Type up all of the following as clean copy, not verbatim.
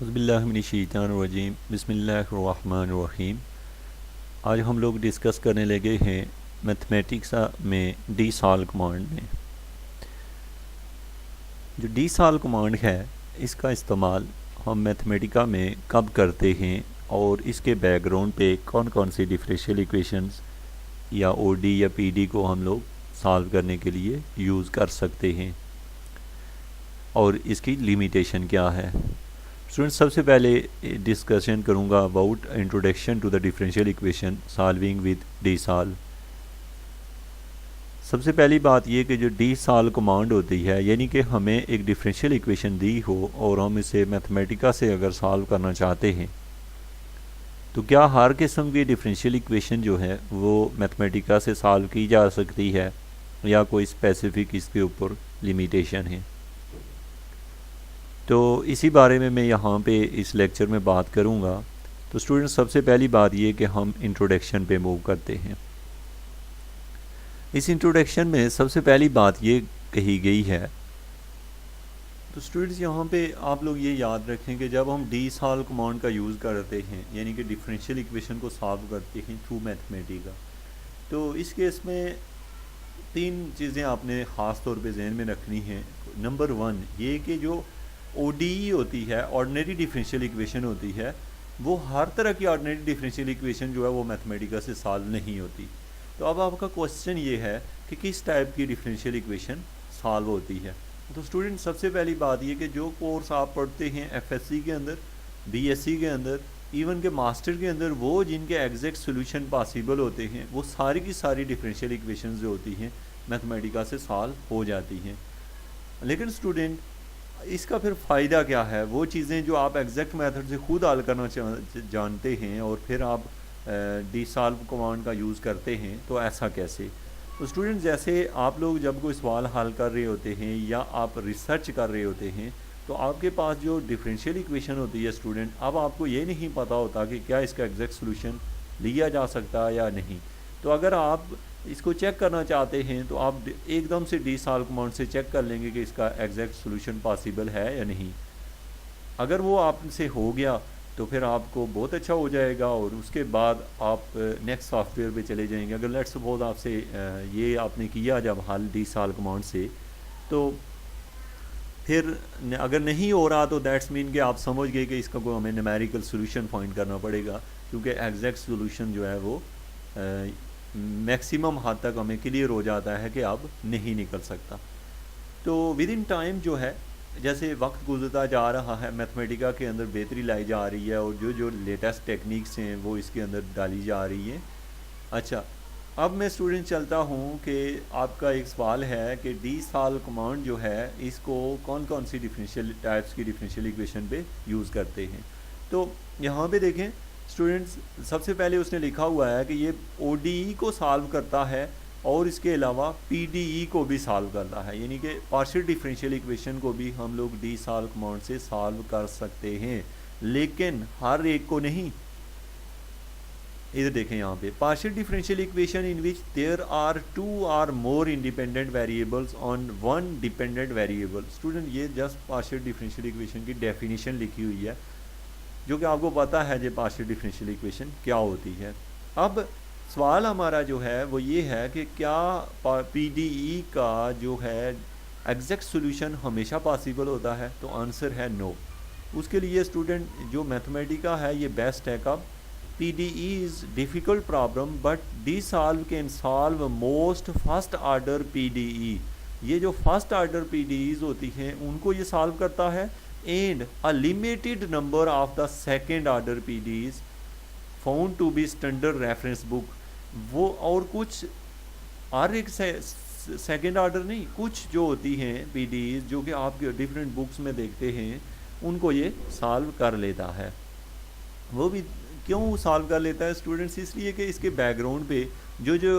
औज़ुबिल्लाहिमिनश्शैतानिर्रजीम बिस्मिल्लाहिर्रहमानिर्रहीम। आज हम लोग डिस्कस करने लगे हैं मैथमेटिक्स में डी साल कमांड में। जो डी साल कमांड है इसका इस्तेमाल हम मैथमेटिका में कब करते हैं और इसके बैकग्राउंड पे कौन कौन सी डिफरेंशियल इक्वेशंस या ओडी या पीडी को हम लोग सॉल्व करने के लिए यूज़ कर सकते हैं और इसकी लिमिटेशन क्या है। स्टूडेंट्स, सबसे पहले डिस्कशन करूंगा about introduction to the differential equation solving with D साल। सबसे पहली बात ये कि जो डी साल कमांड होती है, यानी कि हमें एक डिफरेंशियल इक्वेशन दी हो और हम इसे मैथमेटिका से अगर सॉल्व करना चाहते हैं तो क्या हर किस्म की डिफरेंशियल इक्वेशन जो है वो मैथमेटिका से सॉल्व की जा सकती है या कोई स्पेसिफिक इसके ऊपर लिमिटेशन है। तो इसी बारे में मैं यहाँ पे इस लेक्चर में बात करूँगा। तो स्टूडेंट्स, सबसे पहली बात ये कि हम इंट्रोडक्शन पे मूव करते हैं। इस इंट्रोडक्शन में सबसे पहली बात ये कही गई है, तो स्टूडेंट्स यहाँ पे आप लोग ये याद रखें कि जब हम डी साल कमांड का यूज़ करते हैं यानी कि डिफरेंशियल इक्वेशन को सॉल्व करते हैं थ्रू मैथमेटिका, तो इस केस में तीन चीज़ें आपने ख़ास तौर पे जहन में रखनी है। नंबर वन ये कि जो ODE होती है, ऑर्डिनरी डिफरेंशियल इक्वेशन होती है, वो हर तरह की ऑर्डिनरी डिफरेंशियल इक्वेशन जो है वो मैथमेटिका से सॉल्व नहीं होती। तो अब आपका क्वेश्चन ये है कि किस टाइप की डिफरेंशियल इक्वेशन सॉल्व होती है। तो स्टूडेंट, सबसे पहली बात ये कि जो कोर्स आप पढ़ते हैं FSC के अंदर, BSc के अंदर, इवन के मास्टर के अंदर, वो जिनके एग्जैक्ट सोल्यूशन पॉसिबल होते हैं वो सारी की सारी डिफरेंशियल इक्वेशन जो होती हैं मैथमेटिका से सॉल्व हो जाती हैं। लेकिन स्टूडेंट, इसका फिर फ़ायदा क्या है? वो चीज़ें जो आप एग्जैक्ट मेथड से खुद हल करना जानते हैं और फिर आप डी सॉल्व कमांड का यूज़ करते हैं, तो ऐसा कैसे? तो स्टूडेंट, जैसे आप लोग जब कोई सवाल हल कर रहे होते हैं या आप रिसर्च कर रहे होते हैं तो आपके पास जो डिफरेंशियल इक्वेशन होती है स्टूडेंट, अब आपको ये नहीं पता होता कि क्या इसका एग्जैक्ट सोल्यूशन लिया जा सकता है या नहीं। तो अगर आप इसको चेक करना चाहते हैं तो आप एकदम से डी सॉल्व कमांड से चेक कर लेंगे कि इसका एग्जैक्ट सोल्यूशन पॉसिबल है या नहीं। अगर वो आपसे हो गया तो फिर आपको बहुत अच्छा हो जाएगा और उसके बाद आप नेक्स्ट सॉफ्टवेयर पे चले जाएंगे। अगर लेट्स सपोज आपसे ये आपने किया जब हल डी सॉल्व कमांड से, तो फिर अगर नहीं हो रहा तो दैट्स मीन कि आप समझ गए कि इसका कोई हमें न्यूमेरिकल सोल्यूशन फाइंड करना पड़ेगा, क्योंकि एग्जैक्ट सोल्यूशन जो है वो मैक्सिमम हद तक हमें क्लियर हो जाता है कि अब नहीं निकल सकता। तो विद इन टाइम जो है, जैसे वक्त गुजरता जा रहा है, मैथमेटिका के अंदर बेहतरी लाई जा रही है और जो जो लेटेस्ट टेक्निक्स हैं वो इसके अंदर डाली जा रही हैं। अच्छा, अब मैं स्टूडेंट चलता हूँ कि आपका एक सवाल है कि डी सॉल्व कमांड जो है इसको कौन कौन सी डिफरेंशियल टाइप्स की डिफरेंशियल इक्वेशन पे यूज़ करते हैं। तो यहाँ पे देखें स्टूडेंट्स, सबसे पहले उसने लिखा हुआ है कि ये ODE को सॉल्व करता है और इसके अलावा PDE को भी सॉल्व करता है, यानी कि पार्शियल डिफरेंशियल इक्वेशन को भी हम लोग डी सॉल्व कमांड से सॉल्व कर सकते हैं, लेकिन हर एक को नहीं। इधर देखें यहाँ पे, partial differential equation in which there are 2 और more independent variables on one dependent variable. Student, ये जस्ट पार्शियल डिफरेंशियल इक्वेशन की डेफिनेशन लिखी हुई है, जो कि आपको पता है जो पार्शियल डिफरेंशियल इक्वेशन क्या होती है। अब सवाल हमारा जो है वो ये है कि क्या PDE का जो है एग्जैक्ट सॉल्यूशन हमेशा पॉसिबल होता है? तो आंसर है नो। उसके लिए स्टूडेंट जो मैथमेटिका है ये बेस्ट है। कब? PDE is difficult problem but D solve can solve most first order PDE। ये जो फर्स्ट आर्डर PDEs होती हैं उनको ये सॉल्व करता है, and a limited number of the second order PDEs found to be standard reference book। वो और कुछ हर एक सेकेंड ऑर्डर नहीं, कुछ जो होती हैं PDEs जो कि आपके डिफरेंट बुक्स में देखते हैं उनको ये सॉल्व कर लेता है। वो भी क्यों सॉल्व कर लेता है स्टूडेंट्स? इसलिए कि इसके बैकग्राउंड पे जो जो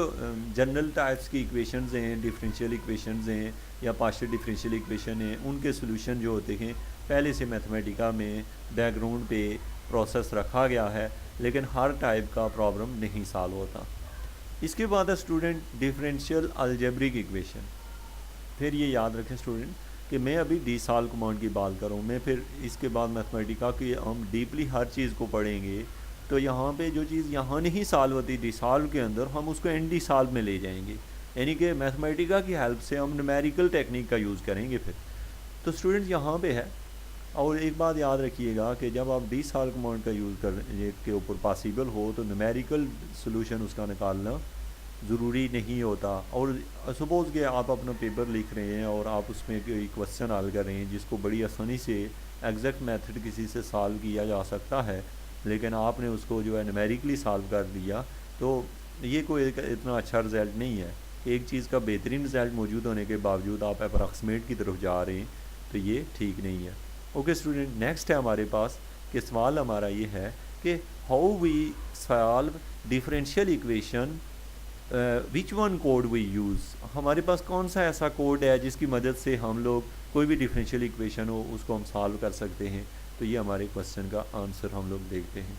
जनरल टाइप्स की इक्वेशंस हैं, डिफरेंशियल इक्वेशंस हैं या पार्शियल डिफरेंशियल इक्वेशन हैं, उनके सोल्यूशन जो होते हैं पहले से मैथमेटिका में बैकग्राउंड पे प्रोसेस रखा गया है, लेकिन हर टाइप का प्रॉब्लम नहीं सॉल्व होता। इसके बाद है स्टूडेंट डिफरेंशियल अलजेब्रिक इक्वेशन। फिर ये याद रखें स्टूडेंट कि मैं अभी डी साल कमांड की बात करूँ, मैं फिर इसके बाद मैथमेटिका की हम डीपली हर चीज़ को पढ़ेंगे, तो यहाँ पे जो चीज़ यहाँ नहीं सॉल्व होती डी साल के अंदर, हम उसको एन डी साल में ले जाएंगे, यानी कि मैथमेटिका की हेल्प से हम न्यूमेरिकल टेक्निक का यूज़ करेंगे फिर। तो स्टूडेंट्स यहाँ पे है, और एक बात याद रखिएगा कि जब आप डी साल कमांड का यूज़ करने के ऊपर पॉसिबल हो तो न्यूमेरिकल सोल्यूशन उसका निकालना ज़रूरी नहीं होता। और सपोज़ कि आप अपना पेपर लिख रहे हैं और आप उसमें कोई क्वेश्चन हल कर रहे हैं जिसको बड़ी आसानी से एग्जैक्ट मेथड किसी से सॉल्व किया जा सकता है, लेकिन आपने उसको जो है न्यूमेरिकली सॉल्व कर दिया, तो ये कोई इतना अच्छा रिज़ल्ट नहीं है। एक चीज़ का बेहतरीन रिज़ल्ट मौजूद होने के बावजूद आप अप्रॉक्सीमेट की तरफ जा रहे हैं, तो ये ठीक नहीं है। ओके स्टूडेंट, नेक्स्ट है हमारे पास कि सवाल हमारा ये है कि how we solve differential equation, which one code we use. हमारे पास कौन सा ऐसा कोड है जिसकी मदद से हम लोग कोई भी डिफरेंशियल इक्वेशन हो उसको हम सॉल्व कर सकते हैं। तो ये हमारे क्वेश्चन का आंसर हम लोग देखते हैं।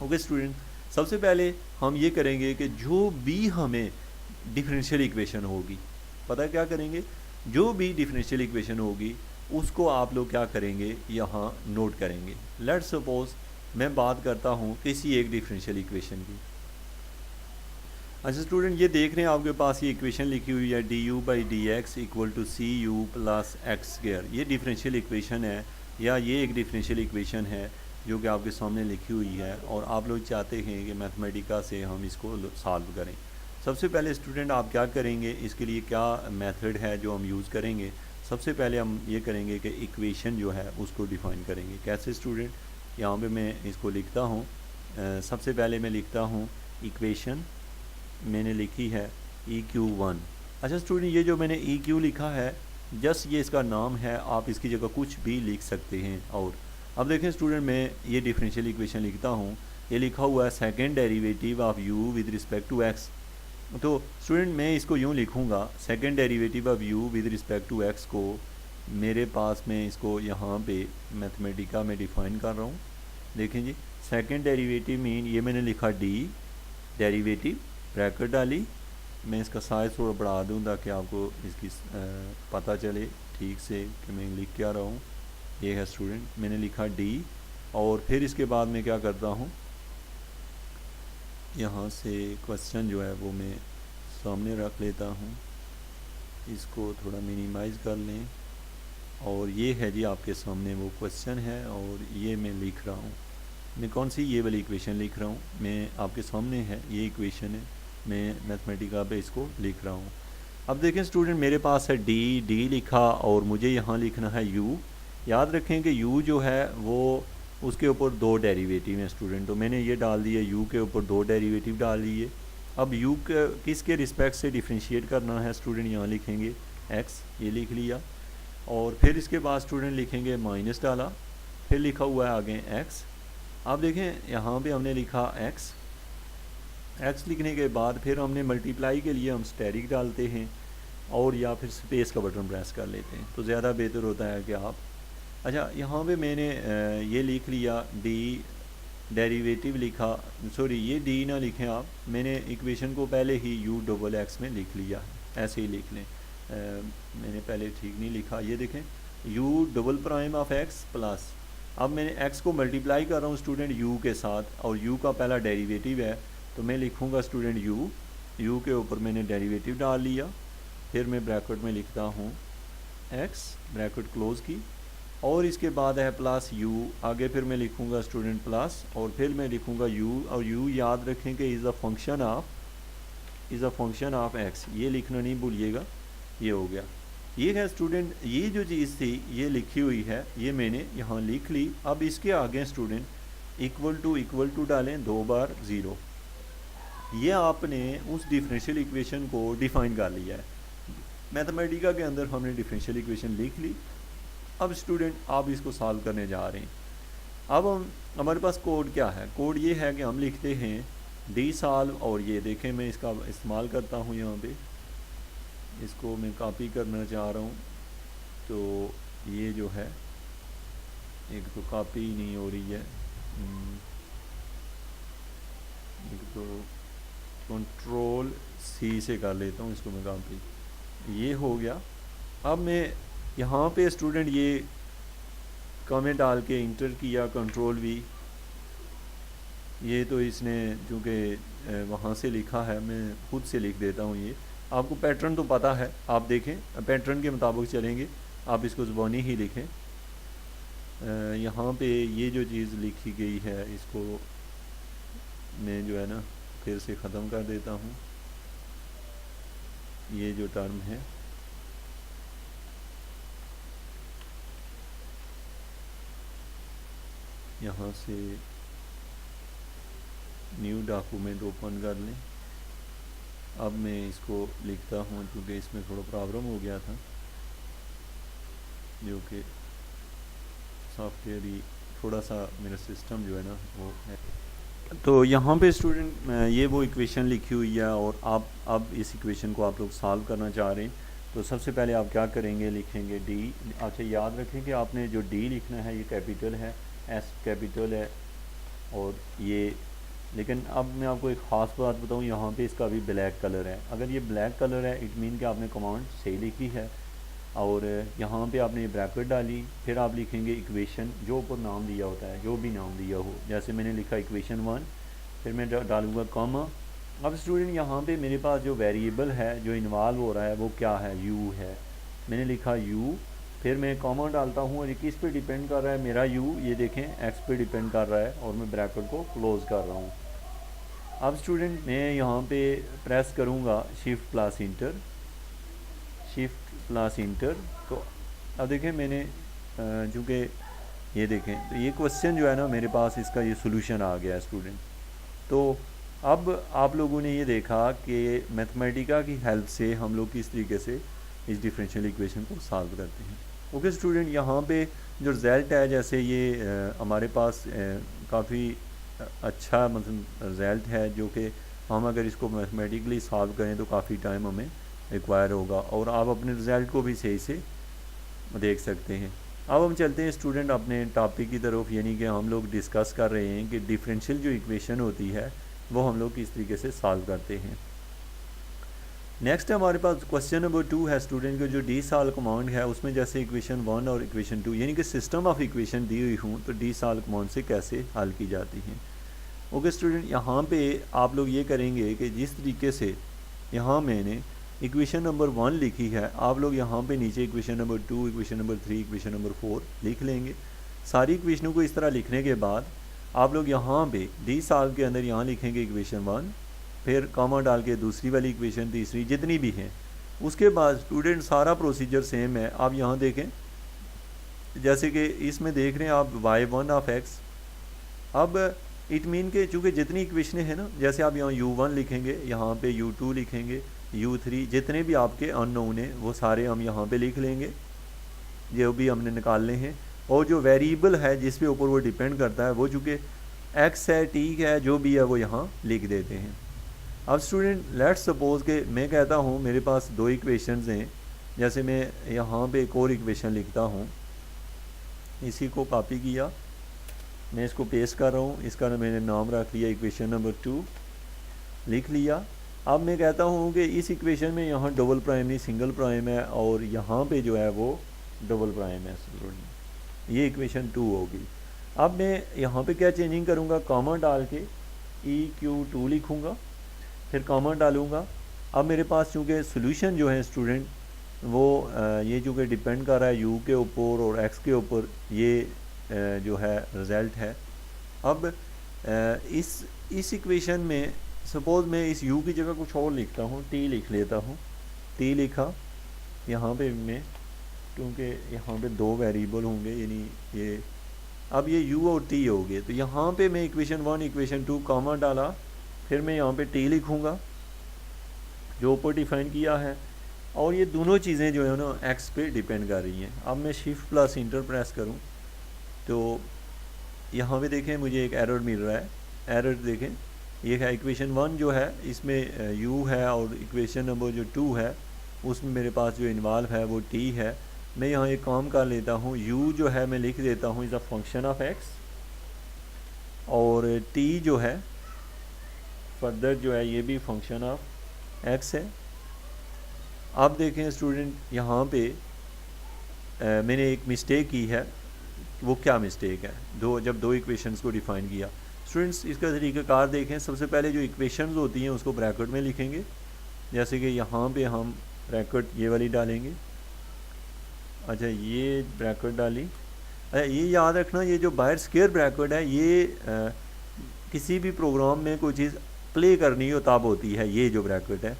ओके स्टूडेंट, सबसे पहले हम ये करेंगे कि जो भी हमें डिफरेंशियल इक्वेशन होगी, पता है क्या करेंगे, जो भी डिफरेंशियल इक्वेशन होगी उसको आप लोग क्या करेंगे, यहाँ नोट करेंगे। लेट्स सपोज मैं बात करता हूँ किसी एक डिफरेंशियल इक्वेशन की। अच्छा स्टूडेंट, ये देख रहे हैं आपके पास ये इक्वेशन लिखी हुई है D U by D X equal to C U plus X square. ये डिफरेंशियल इक्वेशन है, या ये एक डिफरेंशियल इक्वेशन है जो कि आपके सामने लिखी हुई है, और आप लोग चाहते हैं कि मैथमेटिका से हम इसको सॉल्व करें। सबसे पहले स्टूडेंट आप क्या करेंगे, इसके लिए क्या मेथड है जो हम यूज़ करेंगे। सबसे पहले हम ये करेंगे कि इक्वेशन जो है उसको डिफ़ाइन करेंगे। कैसे स्टूडेंट, यहाँ पे मैं इसको लिखता हूँ। सबसे पहले मैं लिखता हूँ इक्वेशन, मैंने लिखी है EQ1। अच्छा स्टूडेंट, ये जो मैंने EQ लिखा है जस्ट ये इसका नाम है, आप इसकी जगह कुछ भी लिख सकते हैं। और अब देखें स्टूडेंट, मैं ये डिफरेंशियल इक्वेशन लिखता हूँ, ये लिखा हुआ है second derivative of u with respect to x। तो स्टूडेंट मैं इसको यूँ लिखूँगा, second derivative of u with respect to x को मेरे पास मैं इसको यहाँ पे मैथमेटिका में डिफ़ाइन कर रहा हूँ। देखें जी, सेकेंड डेरिवेटिव मीन ये मैंने लिखा d डेरिवेटिव, ब्रैकेट डाली, मैं इसका साइज़ थोड़ा बढ़ा दूँ ताकि आपको इसकी पता चले ठीक से कि मैं लिख क्या रहा हूँ। ये है स्टूडेंट, मैंने लिखा d, और फिर इसके बाद मैं क्या करता हूँ, यहाँ से क्वेश्चन जो है वो मैं सामने रख लेता हूँ, इसको थोड़ा मिनिमाइज़ कर लें, और ये है जी आपके सामने वो क्वेश्चन है, और ये मैं लिख रहा हूँ। मैं कौन सी ये वाली इक्वेशन लिख रहा हूँ, मैं आपके सामने है ये इक्वेशन है, मैं मैथमेटिका पे इसको लिख रहा हूँ। अब देखें स्टूडेंट, मेरे पास है डी लिखा, और मुझे यहाँ लिखना है u। याद रखें कि u जो है वो उसके ऊपर दो डेरिवेटिव हैं स्टूडेंट, तो मैंने ये डाल दिए u के ऊपर दो डेरिवेटिव डाल दिए। अब u किसके रिस्पेक्ट से डिफ्रेंशिएट करना है स्टूडेंट, यहाँ लिखेंगे x, ये लिख लिया, और फिर इसके बाद स्टूडेंट लिखेंगे माइनस डाला, फिर लिखा हुआ है आगे x। आप देखें यहाँ पे हमने लिखा x लिखने के बाद फिर हमने मल्टीप्लाई के लिए हम स्टेरिक डालते हैं, और या फिर स्पेस का बटन प्रेस कर लेते हैं, तो ज़्यादा बेहतर होता है कि आप। अच्छा, यहाँ पे मैंने ये लिख लिया d डेरिवेटिव लिखा, सॉरी ये d ना लिखें आप, मैंने इक्वेशन को पहले ही u डबल x में लिख लिया है, ऐसे ही लिख लें। मैंने पहले ठीक नहीं लिखा, ये देखें u double prime of x plus, अब मैंने x को मल्टीप्लाई कर रहा हूँ स्टूडेंट u के साथ, और u का पहला डेरिवेटिव है, तो मैं लिखूँगा स्टूडेंट u के ऊपर मैंने डेरिवेटिव डाल लिया, फिर मैं ब्रैकेट में लिखता हूँ x, ब्रैकेट क्लोज की, और इसके बाद है प्लस u, आगे फिर मैं लिखूँगा स्टूडेंट प्लस, और फिर मैं लिखूँगा u, और u याद रखें कि is a function of x, ये लिखना नहीं भूलिएगा। ये हो गया, ये है स्टूडेंट, ये जो चीज़ थी ये लिखी हुई है, ये मैंने यहाँ लिख ली। अब इसके आगे स्टूडेंट इक्वल टू डालें 2 बार 0, ये आपने उस डिफरेंशियल इक्वेशन को डिफ़ाइन कर लिया है। मैथमेटिका के अंदर हमने डिफरेंशियल इक्वेशन लिख ली। अब स्टूडेंट आप इसको सॉल्व करने जा रहे हैं। अब हमारे पास कोड क्या है, कोड ये है कि हम लिखते हैं डी सॉल्व, और ये देखें मैं इसका इस्तेमाल करता हूँ, यहाँ पे इसको मैं कॉपी करना चाह रहा हूँ, तो ये जो है एक तो कॉपी नहीं हो रही है, एक तो कंट्रोल C से कर लेता हूँ इसको मैं कॉपी, ये हो गया। अब मैं यहाँ पे स्टूडेंट ये कमेंट डाल के इंटर किया कंट्रोल वी, ये तो इसने चूँकि वहाँ से लिखा है, मैं खुद से लिख देता हूँ। ये आपको पैटर्न तो पता है, आप देखें पैटर्न के मुताबिक चलेंगे, आप इसको ज़बानी ही लिखें। यहाँ पे ये जो चीज़ लिखी गई है इसको मैं जो है ना फिर से ख़त्म कर देता हूँ। ये जो टर्म है यहाँ से न्यू डॉक्यूमेंट ओपन कर लें। अब मैं इसको लिखता हूँ क्योंकि इसमें थोड़ा प्रॉब्लम हो गया था, जो कि सॉफ्टवेयर ही थोड़ा सा मेरा सिस्टम जो है ना वो है। तो यहाँ पे स्टूडेंट ये वो इक्वेशन लिखी हुई है और आप अब इस इक्वेशन को आप लोग सॉल्व करना चाह रहे हैं। तो सबसे पहले आप क्या करेंगे, लिखेंगे डी। अच्छा याद रखें कि आपने जो डी लिखना है ये कैपिटल है, एस कैपिटल है और ये, लेकिन अब मैं आपको एक ख़ास बात बताऊँ, यहाँ पे इसका भी ब्लैक कलर है। अगर ये ब्लैक कलर है इट मीन कि आपने कमांड सही लिखी है। और यहाँ पे आपने ब्रैकेट डाली, फिर आप लिखेंगे इक्वेशन, जो ऊपर नाम दिया होता है, जो भी नाम दिया हो, जैसे मैंने लिखा इक्वेशन 1, फिर मैं डालूँगा कॉमा। अब स्टूडेंट यहाँ पे मेरे पास जो वेरिएबल है जो इन्वॉल्व हो रहा है वो क्या है, u है। मैंने लिखा u, फिर मैं कॉमा डालता हूँ और ये किस पे डिपेंड कर रहा है, मेरा u ये देखें x पे डिपेंड कर रहा है और मैं ब्रैकेट को क्लोज़ कर रहा हूँ। अब स्टूडेंट मैं यहाँ पे प्रेस करूँगा shift plus inter, shift plus inter. तो अब देखें मैंने चूँकि ये देखें तो ये क्वेश्चन जो है ना मेरे पास इसका ये सोल्यूशन आ गया है स्टूडेंट। तो अब आप लोगों ने ये देखा कि मैथमेटिका की हेल्प से हम लोग किस तरीके से इस डिफरेंशियल इक्वेशन को सॉल्व करते हैं। ओके स्टूडेंट, यहाँ पे जो रिज़ल्ट है जैसे ये हमारे पास काफ़ी अच्छा मतलब रिज़ल्ट है, जो कि हम अगर इसको मैथमेटिकली सॉल्व करें तो काफ़ी टाइम हमें रिक्वायर होगा और आप अपने रिज़ल्ट को भी सही से देख सकते हैं। अब हम चलते हैं स्टूडेंट अपने टॉपिक की तरफ, यानी कि हम लोग डिस्कस कर रहे हैं कि डिफरेंशियल जो इक्वेशन होती है वो हम लोग किस तरीके से सॉल्व करते हैं। नेक्स्ट हमारे पास क्वेश्चन नंबर 2 है स्टूडेंट को, जो डी सॉल्व कमांड है उसमें जैसे इक्वेशन 1 और इक्वेशन 2 यानी कि सिस्टम ऑफ इक्वेशन दी हुई हूँ तो डी सॉल्व कमांड से कैसे हल की जाती हैं। ओके स्टूडेंट, यहाँ पे आप लोग ये करेंगे कि जिस तरीके से यहाँ मैंने इक्वेशन नंबर 1 लिखी है, आप लोग यहाँ पे नीचे equation number 2, equation number 3, equation number 4 लिख लेंगे। सारी इक्वेशनों को इस तरह लिखने के बाद आप लोग यहाँ पे डी सॉल्व के अंदर यहाँ लिखेंगे इक्वेशन 1, फिर कॉमा डाल के दूसरी वाली इक्वेशन, तीसरी, जितनी भी हैं। उसके बाद स्टूडेंट सारा प्रोसीजर सेम है। आप यहाँ देखें जैसे कि इसमें देख रहे हैं आप y1 ऑफ x। अब इट मीन के चूँकि जितनी इक्वेशनें हैं ना, जैसे आप यहाँ u1 लिखेंगे, यहाँ पे u2 लिखेंगे, u3, जितने भी आपके अननोन हैं वो सारे हम यहाँ पे लिख लेंगे जो भी हमने निकालने हैं। और जो वेरिएबल है जिस पे ऊपर वो डिपेंड करता है वो चूँकि x है, t है, जो भी है वो यहाँ लिख देते हैं। अब स्टूडेंट लेट्स सपोज के मैं कहता हूँ मेरे पास 2 इक्वेशंस हैं, जैसे मैं यहाँ पे एक और इक्वेशन लिखता हूँ, इसी को कॉपी किया, मैं इसको पेस्ट कर रहा हूँ, इसका मैंने नाम रख लिया इक्वेशन नंबर 2, लिख लिया। अब मैं कहता हूँ कि इस इक्वेशन में यहाँ डबल प्राइम नहीं सिंगल प्राइम है और यहाँ पे जो है वो डबल प्राइम है, ये इक्वेशन 2 होगी। अब मैं यहाँ पे क्या चेंजिंग करूँगा, कॉमा डाल के EQ2 लिखूँगा, फिर कॉमा डालूँगा। अब मेरे पास चूँकि सोल्यूशन जो है स्टूडेंट वो ये चूँकि डिपेंड कर रहा है u के ऊपर और x के ऊपर, ये जो है रिज़ल्ट है। अब इस इक्वेशन में सपोज़ मैं इस u की जगह कुछ और लिखता हूँ, t लिख लेता हूँ, t लिखा। यहाँ पे मैं क्योंकि यहाँ पे 2 वेरिएबल होंगे, यानी ये अब ये u और t हो गए, तो यहाँ पे मैं इक्वेशन 1 इक्वेशन 2 कॉमा डाला, फिर मैं यहाँ पे t लिखूँगा जो ऊपर डिफाइन किया है, और ये दोनों चीज़ें जो है ना x पे डिपेंड कर रही हैं। अब मैं शिफ्ट प्लस इंटर प्रेस करूँ तो यहाँ पे देखें मुझे एक एरर मिल रहा है। एरर देखें, ये है इक्वेशन 1 जो है इसमें u है और इक्वेशन नंबर जो 2 है उसमें मेरे पास जो इन्वॉल्व है वो t है। मैं यहाँ एक काम कर लेता हूँ, u जो है मैं लिख देता हूँ is a function of x, और t जो है फर्दर जो है ये भी फंक्शन ऑफ x है। अब देखें स्टूडेंट यहाँ पे मैंने एक मिस्टेक की है। वो क्या मिस्टेक है? जब दो इक्वेशंस को डिफ़ाइन किया। स्टूडेंट्स इसका तरीक़ाकार देखें। सबसे पहले जो इक्वेशंस होती हैं उसको ब्रैकेट में लिखेंगे, जैसे कि यहाँ पे हम ब्रैकेट ये वाली डालेंगे। अच्छा, ये ब्रैकेट डाली। अच्छा, ये याद रखना, ये जो बाहर स्क्वायर ब्रैकेट है ये किसी भी प्रोग्राम में कोई चीज़ प्ले करनी हो तब होती है। ये जो ब्रैकेट है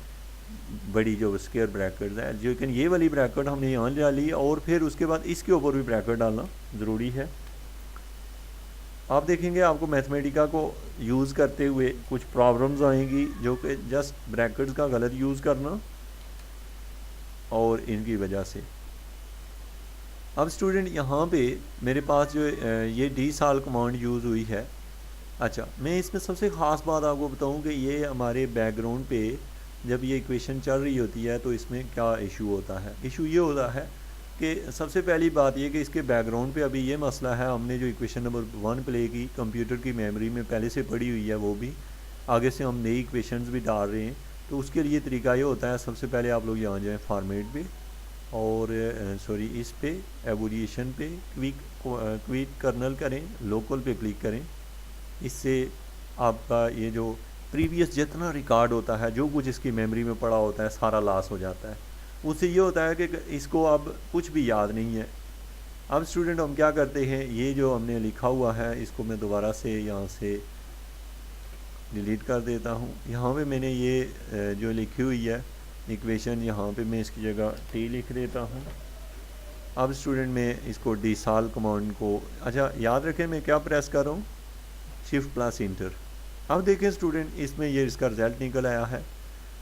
बड़ी, जो स्क्वायर ब्रैकेट है, लेकिन ये वाली ब्रैकेट हमने यहाँ डाली और फिर उसके बाद इसके ऊपर भी ब्रैकेट डालना ज़रूरी है। आप देखेंगे आपको मैथमेटिका को यूज़ करते हुए कुछ प्रॉब्लम्स आएंगी जो कि जस्ट ब्रैकेट्स का गलत यूज़ करना और इनकी वजह से। अब स्टूडेंट यहाँ पे मेरे पास जो ये dsol कमांड यूज़ हुई है। अच्छा, मैं इसमें सबसे ख़ास बात आपको बताऊँ कि ये हमारे बैकग्राउंड पे जब ये इक्वेशन चल रही होती है तो इसमें क्या इशू होता है। इशू ये होता है कि सबसे पहली बात ये कि इसके बैकग्राउंड पे अभी ये मसला है, हमने जो इक्वेशन नंबर 1 प्ले की कंप्यूटर की मेमोरी में पहले से पड़ी हुई है, वो भी आगे से हम नई इक्वेशंस भी डाल रहे हैं। तो उसके लिए तरीका ये होता है, सबसे पहले आप लोग यहाँ जाएँ फॉर्मेट पे और सॉरी इस पे एवोल्यूशन पे क्विक कर्नल करें, लोकल पे क्लिक करें। इससे आपका ये जो प्रीवियस जितना रिकॉर्ड होता है, जो कुछ इसकी मेमोरी में पड़ा होता है, सारा लॉस हो जाता है। उससे ये होता है कि इसको अब कुछ भी याद नहीं है। अब स्टूडेंट हम क्या करते हैं, ये जो हमने लिखा हुआ है इसको मैं दोबारा से यहाँ से डिलीट कर देता हूँ। यहाँ पे मैंने ये जो लिखी हुई है इक्वेशन, यहाँ पे मैं इसकी जगह t लिख देता हूँ। अब स्टूडेंट मैं इसको dsol कमांड को, अच्छा याद रखें मैं क्या प्रेस कर रहा हूँ, शिफ्ट प्लस इंटर। अब देखें स्टूडेंट इसमें ये इसका रिज़ल्ट निकल आया है।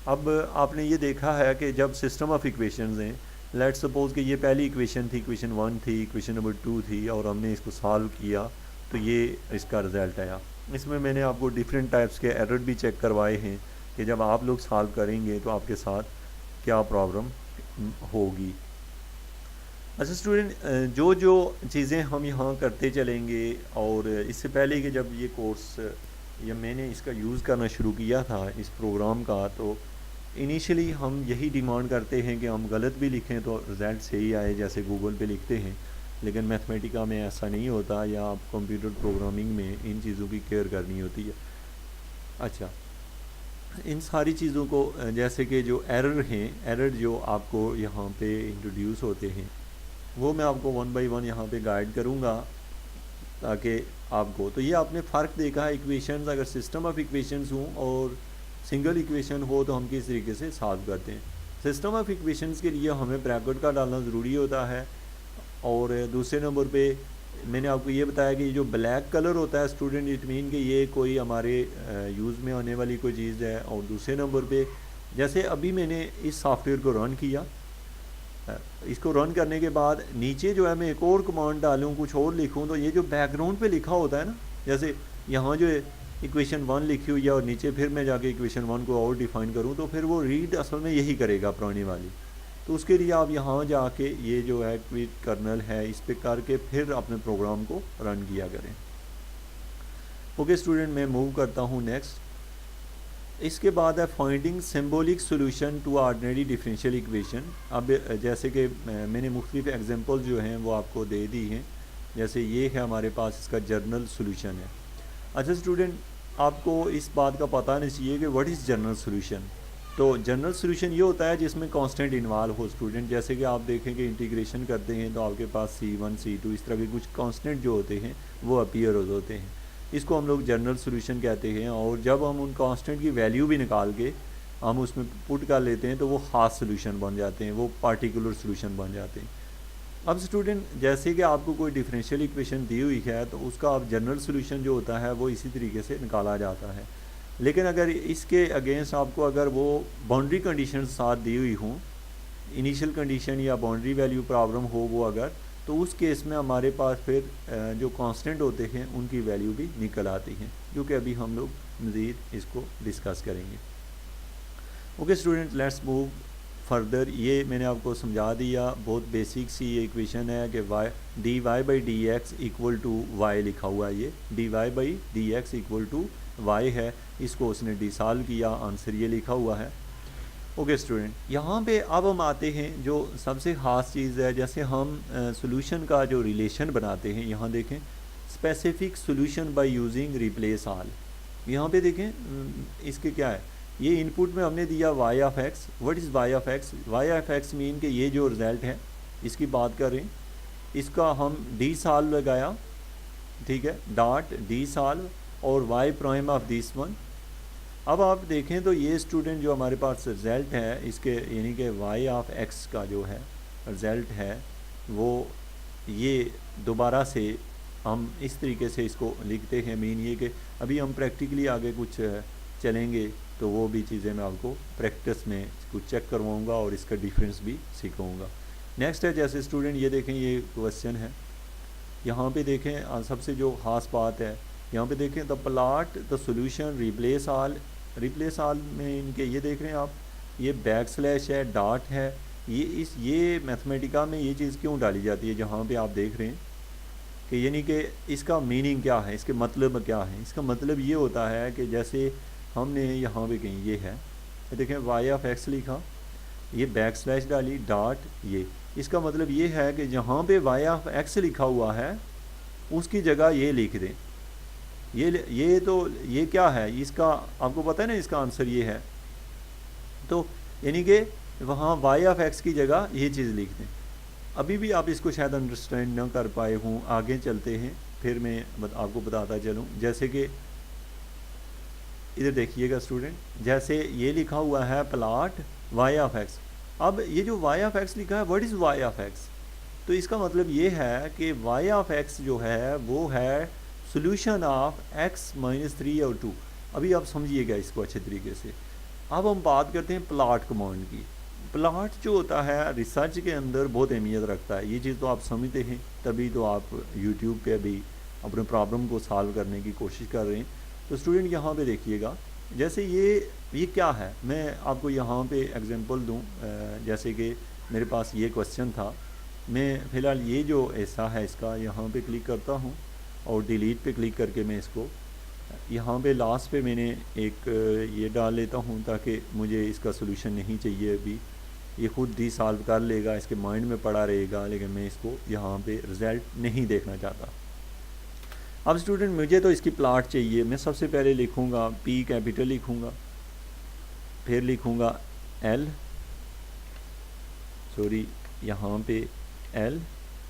अब आपने ये देखा है कि जब सिस्टम ऑफ इक्वेशंस हैं, लेट्स सपोज कि ये पहली इक्वेशन थी, इक्वेशन 1 थी, इक्वेशन नंबर 2 थी और हमने इसको सॉल्व किया तो ये इसका रिज़ल्ट आया। इसमें मैंने आपको डिफरेंट टाइप्स के एरर भी चेक करवाए हैं कि जब आप लोग सॉल्व करेंगे तो आपके साथ क्या प्रॉब्लम होगी। अच्छा स्टूडेंट, जो जो चीज़ें हम यहाँ करते चलेंगे और इससे पहले कि जब ये कोर्स या मैंने इसका यूज़ करना शुरू किया था इस प्रोग्राम का, तो इनिशियली हम यही डिमांड करते हैं कि हम गलत भी लिखें तो रिज़ल्ट सही आए, जैसे गूगल पे लिखते हैं। लेकिन मैथमेटिका में ऐसा नहीं होता, या आप कंप्यूटर प्रोग्रामिंग में इन चीज़ों की केयर करनी होती है। अच्छा, इन सारी चीज़ों को जैसे कि जो एरर जो आपको यहाँ पे इंट्रोड्यूस होते हैं वो मैं आपको 1 बाय 1 यहाँ पे गाइड करूँगा ताकि आपको, तो ये आपने फ़र्क देखा है इक्वेशंस, अगर सिस्टम ऑफ इक्वेशंस हों और सिंगल इक्वेशन हो तो हम किस तरीके से सॉल्व करते हैं। सिस्टम ऑफ इक्वेशंस के लिए हमें ब्रैकेट का डालना ज़रूरी होता है। और दूसरे नंबर पे मैंने आपको ये बताया कि जो ब्लैक कलर होता है स्टूडेंट, इट मीन कि ये कोई हमारे यूज़ में आने वाली कोई चीज़ है। और दूसरे नंबर पे जैसे अभी मैंने इस सॉफ्टवेयर को रन किया, इसको रन करने के बाद नीचे जो है मैं एक और कमांड डालूँ, कुछ और लिखूँ, तो ये जो बैकग्राउंड पे लिखा होता है ना, जैसे यहाँ जो इक्वेशन 1 लिखी हुई है और नीचे फिर मैं जाके इक्वेशन 1 को और डिफ़ाइन करूँ तो फिर वो रीड असल में यही करेगा पुरानी वाली। तो उसके लिए आप यहाँ जाके ये जो है क्विक कर्नल है इस पर करके फिर अपने प्रोग्राम को रन किया करें। ओके स्टूडेंट, मैं मूव करता हूँ नेक्स्ट। इसके बाद है finding symbolic solution to ordinary differential equation. अब जैसे कि मैंने मुख्तलिफ एग्जांपल जो हैं वो आपको दे दी हैं, जैसे ये है हमारे पास इसका जर्नल सॉल्यूशन है। अच्छा स्टूडेंट, आपको इस बात का पता नहीं चाहिए कि व्हाट इज़ जर्नल सॉल्यूशन। तो जनरल सॉल्यूशन ये होता है जिसमें कांस्टेंट इन्वॉल्व हो स्टूडेंट, जैसे कि आप देखें कि इंटीग्रेशन करते हैं तो आपके पास C1 C2 इस तरह के कुछ कांस्टेंट जो होते हैं वो अपीयर होते हैं, इसको हम लोग जनरल सॉल्यूशन कहते हैं। और जब हम उन कांस्टेंट की वैल्यू भी निकाल के हम उसमें पुट कर लेते हैं तो वो ख़ास सॉल्यूशन बन जाते हैं, वो पार्टिकुलर सॉल्यूशन बन जाते हैं। अब स्टूडेंट, जैसे कि आपको कोई डिफरेंशियल इक्वेशन दी हुई है तो उसका आप जनरल सॉल्यूशन जो होता है वो इसी तरीके से निकाला जाता है। लेकिन अगर इसके अगेंस्ट आपको अगर वो बाउंड्री कंडीशन साथ दी हुई हों, इनिशियल कंडीशन या बाउंड्री वैल्यू प्रॉब्लम हो वो अगर, तो उस केस में हमारे पास फिर जो कांस्टेंट होते हैं उनकी वैल्यू भी निकल आती हैं, जो कि अभी हम लोग मज़ीद इसको डिस्कस करेंगे। Okay student, let's move further. ये मैंने आपको समझा दिया, बहुत बेसिक सी इक्वेशन है कि dy by D X equal to Y लिखा हुआ है। ये dy by D X equal to Y है, इसको उसने डिसॉल्व किया, आंसर ये लिखा हुआ है। ओके स्टूडेंट, यहाँ पे अब हम आते हैं जो सबसे ख़ास चीज़ है, जैसे हम सॉल्यूशन का जो रिलेशन बनाते हैं। यहाँ देखें, specific solution by using replace all. यहाँ पे देखें इसके क्या है, ये इनपुट में हमने दिया y of x। What is y of x? y of x mean कि ये जो रिज़ल्ट है इसकी बात कर रहे हैं, इसका हम डी सॉल्व लगाया, ठीक है, डॉट डी सॉल्व और y prime of this one. अब आप देखें तो ये स्टूडेंट जो हमारे पास रिज़ल्ट है इसके, यानी कि y ऑफ x का जो है रिज़ल्ट है वो ये दोबारा से हम इस तरीके से इसको लिखते हैं। मीन ये कि अभी हम प्रैक्टिकली आगे कुछ चलेंगे तो वो भी चीज़ें मैं आपको प्रैक्टिस में कुछ चेक करवाऊँगा और इसका डिफरेंस भी सिखाऊँगा। नेक्स्ट है, जैसे स्टूडेंट ये देखें, ये क्वेश्चन है, यहाँ पे देखें सबसे जो ख़ास बात है, यहाँ पे देखें the plot the solution replace all. Replace all में इनके ये देख रहे हैं आप, ये बैक स्लैश है, डॉट है, ये मैथमेटिका में ये चीज़ क्यों डाली जाती है, जहाँ पे आप देख रहे हैं कि यानी कि इसका मीनिंग क्या है, इसके मतलब क्या है। इसका मतलब ये होता है कि जैसे हमने यहाँ पे कहीं ये है, देखें y ऑफ x लिखा, ये बैक स्लैश डाली, डॉट, ये इसका मतलब ये है कि जहाँ पे y ऑफ x लिखा हुआ है उसकी जगह ये लिख दें। ये तो ये क्या है, इसका आपको पता है ना, इसका आंसर ये है। तो यानी कि वहाँ y ऑफ x की जगह ये चीज़ लिख दें। अभी भी आप इसको शायद अंडरस्टैंड न कर पाए हों, आगे चलते हैं फिर मैं आपको बताता चलूँ। जैसे कि इधर देखिएगा स्टूडेंट, जैसे ये लिखा हुआ है प्लॉट y ऑफ x। अब ये जो y ऑफ x लिखा है, what is y of x? तो इसका मतलब ये है कि y ऑफ x जो है वो है सॉल्यूशन ऑफ x माइनस 3 और 2। अभी आप समझिएगा इसको अच्छे तरीके से। अब हम बात करते हैं प्लॉट कमांड की। प्लॉट जो होता है रिसर्च के अंदर बहुत अहमियत रखता है, ये चीज़ तो आप समझते हैं, तभी तो आप यूट्यूब पे भी अपने प्रॉब्लम को सॉल्व करने की कोशिश कर रहे हैं। तो स्टूडेंट यहाँ पे देखिएगा, जैसे ये क्या है, मैं आपको यहाँ पे एग्जांपल दूँ। जैसे कि मेरे पास ये क्वेश्चन था, मैं फ़िलहाल ये जो ऐसा है इसका यहाँ पे क्लिक करता हूँ और डिलीट पे क्लिक करके मैं इसको यहाँ पे लास्ट पे मैंने एक ये डाल लेता हूँ ताकि मुझे इसका सोल्यूशन नहीं चाहिए। अभी ये खुद ही सॉल्व कर लेगा, इसके माइंड में पड़ा रहेगा, लेकिन मैं इसको यहाँ पे रिज़ल्ट नहीं देखना चाहता। अब स्टूडेंट मुझे तो इसकी प्लॉट चाहिए। मैं सबसे पहले लिखूँगा P कैपिटल लिखूँगा, फिर लिखूँगा L, सॉरी यहाँ पे L।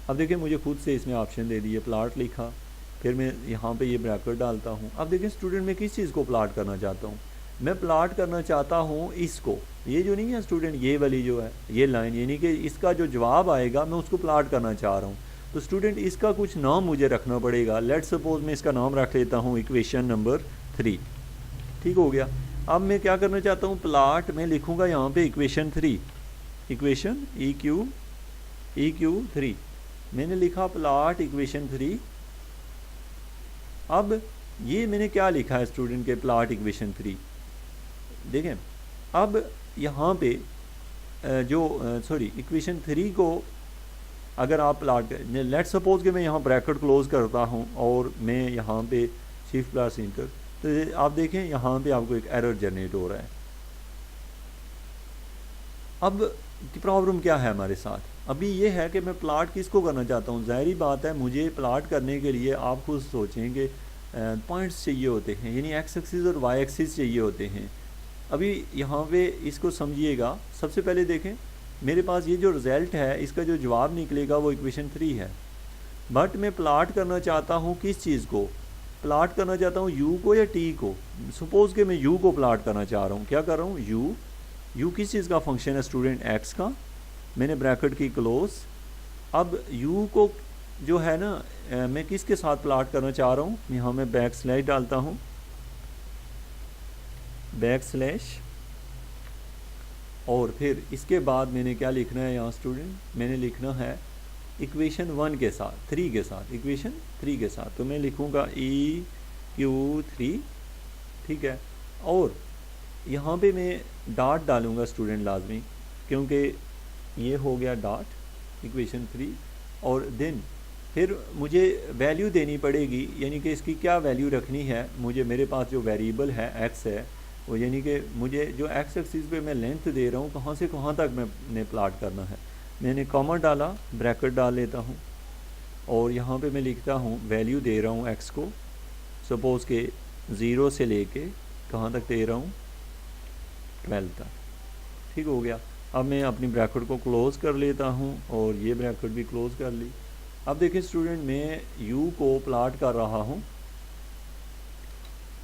अब देखिए मुझे खुद से इसमें ऑप्शन दे दिए, प्लॉट लिखा, फिर मैं यहाँ पे ये ब्रैकेट डालता हूँ। अब देखिए स्टूडेंट मैं किस चीज़ को प्लॉट करना चाहता हूँ, मैं प्लॉट करना चाहता हूँ इसको, ये जो नहीं है स्टूडेंट, ये वाली जो है ये लाइन, यानी कि इसका जो जवाब आएगा मैं उसको प्लॉट करना चाह रहा हूँ। तो स्टूडेंट इसका कुछ नाम मुझे रखना पड़ेगा। लेट्स सपोज मैं इसका नाम रख लेता हूँ इक्वेशन नंबर 3, ठीक हो गया। अब मैं क्या करना चाहता हूँ, प्लॉट मैं लिखूँगा यहाँ पे इक्वेशन 3, इक्वेशन EQ3 मैंने लिखा, प्लॉट इक्वेशन 3। अब ये मैंने क्या लिखा है स्टूडेंट के, प्लॉट इक्वेशन 3। देखें अब यहाँ पे इक्वेशन 3 को अगर आप प्लॉट, लेट सपोज कि मैं यहाँ ब्रैकेट क्लोज करता हूँ और मैं यहाँ पे शिफ्ट प्लस इंटर, तो आप देखें यहाँ पे आपको एक एरर जनरेट हो रहा है। अब प्रॉब्लम क्या है हमारे साथ, अभी ये है कि मैं प्लॉट किसको करना चाहता हूँ। ज़ाहिरी बात है मुझे प्लॉट करने के लिए आप खुद सोचेंगे पॉइंट्स चाहिए होते हैं, यानी एक्स एक्सिस और वाई एक्सिस चाहिए होते हैं। अभी यहाँ पे इसको समझिएगा। सबसे पहले देखें मेरे पास ये जो रिज़ल्ट है इसका जो जवाब निकलेगा वो इक्वेशन 3 है, बट मैं प्लॉट करना चाहता हूँ किस चीज़ को, प्लॉट करना चाहता हूँ u को या t को। सपोज़ कि मैं u को प्लॉट करना चाह रहा हूँ। क्या कर रहा हूँ, u किस चीज़ का फंक्शन है स्टूडेंट, x का। मैंने ब्रैकेट की क्लोज। अब u को जो है ना मैं किसके साथ प्लॉट करना चाह रहा हूँ, यहाँ मैं बैक स्लैश डालता हूँ, बैक स्लैश, और फिर इसके बाद मैंने क्या लिखना है यहाँ स्टूडेंट, मैंने लिखना है इक्वेशन 1 के साथ, 3 के साथ, इक्वेशन 3 के साथ। तो मैं लिखूँगा EQ3, ठीक है। और यहाँ पे मैं डॉट डालूँगा स्टूडेंट लाजमी, क्योंकि ये हो गया डॉट इक्वेशन 3। और देन फिर मुझे वैल्यू देनी पड़ेगी, यानी कि इसकी क्या वैल्यू रखनी है मुझे। मेरे पास जो वेरिएबल है x है वो यानी कि मुझे जो एक्स एक्सिस पे मैं लेंथ दे रहा हूँ कहाँ से कहाँ तक मैंने प्लाट करना है। मैंने कॉमा डाला, ब्रैकेट डाल लेता हूँ और यहाँ पे मैं लिखता हूँ वैल्यू दे रहा हूँ एक्स को, सपोज़ के 0 से लेके कहाँ तक दे रहा हूँ 12 तक। ठीक हो गया। अब मैं अपनी ब्रैकेट को क्लोज़ कर लेता हूँ और ये ब्रैकेट भी क्लोज़ कर ली। अब देखिए स्टूडेंट, मैं u को प्लाट कर रहा हूँ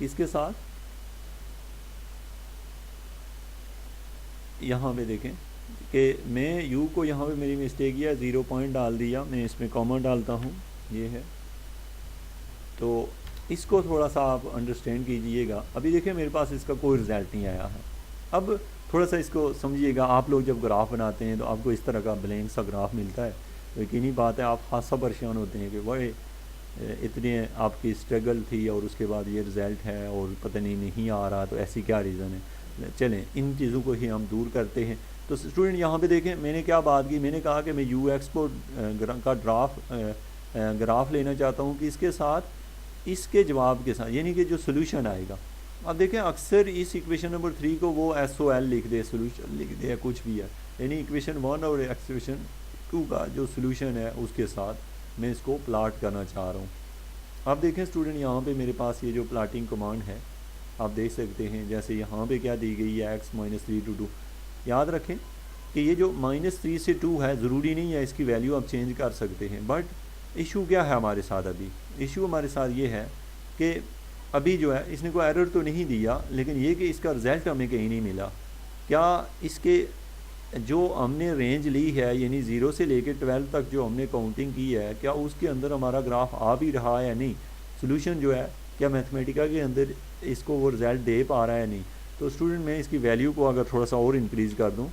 इसके साथ, यहाँ पे देखें कि मैं u को यहाँ पे मेरी मिस्टेक किया, 0 पॉइंट डाल दिया, मैं इसमें कॉमा डालता हूँ, ये है। तो इसको थोड़ा सा आप अंडरस्टैंड कीजिएगा। अभी देखिए मेरे पास इसका कोई रिज़ल्ट नहीं आया है। अब थोड़ा सा इसको समझिएगा। आप लोग जब ग्राफ बनाते हैं तो आपको इस तरह का ब्लैंक सा ग्राफ मिलता है, तो यकीनी बात है आप खासा परेशान होते हैं कि वह इतने आपकी स्ट्रगल थी और उसके बाद ये रिज़ल्ट है और पता नहीं आ रहा, तो ऐसी क्या रीज़न है। चलें इन चीज़ों को ही हम दूर करते हैं। तो स्टूडेंट यहाँ पे देखें मैंने क्या बात की, मैंने कहा कि मैं यू एक्स को ग्राफ लेना चाहता हूँ कि इसके साथ इसके जवाब के साथ, यानी कि जो सोल्यूशन आएगा। अब देखें अक्सर इस इक्वेशन नंबर 3 को वो SOL लिख दे, सोल्यूशन लिख दे या कुछ भी है, यानी इक्वेशन 1 और इक्वेशन 2 का जो सोल्यूशन है उसके साथ मैं इसको प्लाट करना चाह रहा हूँ। अब देखें स्टूडेंट यहाँ पे मेरे पास ये जो प्लाटिंग कमांड है आप देख सकते हैं, जैसे यहाँ पे क्या दी गई है x-3 to 2। याद रखें कि ये जो -3 से 2 है ज़रूरी नहीं है इसकी वैल्यू आप चेंज कर सकते हैं, बट इशू क्या है हमारे साथ, अभी इशू हमारे साथ ये है कि अभी जो है इसने कोई एरर तो नहीं दिया, लेकिन ये कि इसका रिज़ल्ट हमें कहीं नहीं मिला। क्या इसके जो हमने रेंज ली है यानी 0 से लेकर 12 तक जो हमने काउंटिंग की है, क्या उसके अंदर हमारा ग्राफ आ भी रहा है या नहीं, सोल्यूशन जो है क्या मैथमेटिका के अंदर इसको वो रिज़ल्ट दे पा रहा है या नहीं। तो स्टूडेंट मैं इसकी वैल्यू को अगर थोड़ा सा और इंक्रीज़ कर दूँ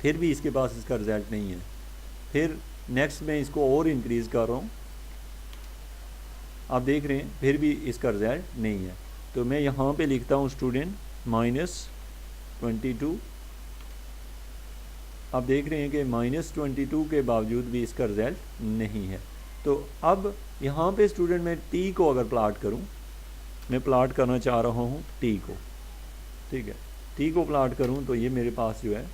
फिर भी इसके पास इसका रिज़ल्ट नहीं है। फिर नेक्स्ट मैं इसको और इंक्रीज़ कर रहा हूँ, आप देख रहे हैं फिर भी इसका रिज़ल्ट नहीं है। तो मैं यहाँ पे लिखता हूँ स्टूडेंट -22। आप देख रहे हैं कि -22 के बावजूद भी इसका रिज़ल्ट नहीं है। तो अब यहाँ पे स्टूडेंट मैं t को अगर प्लाट करूँ, मैं प्लाट करना चाह रहा हूँ t को, ठीक है, t को प्लाट करूँ तो ये मेरे पास जो है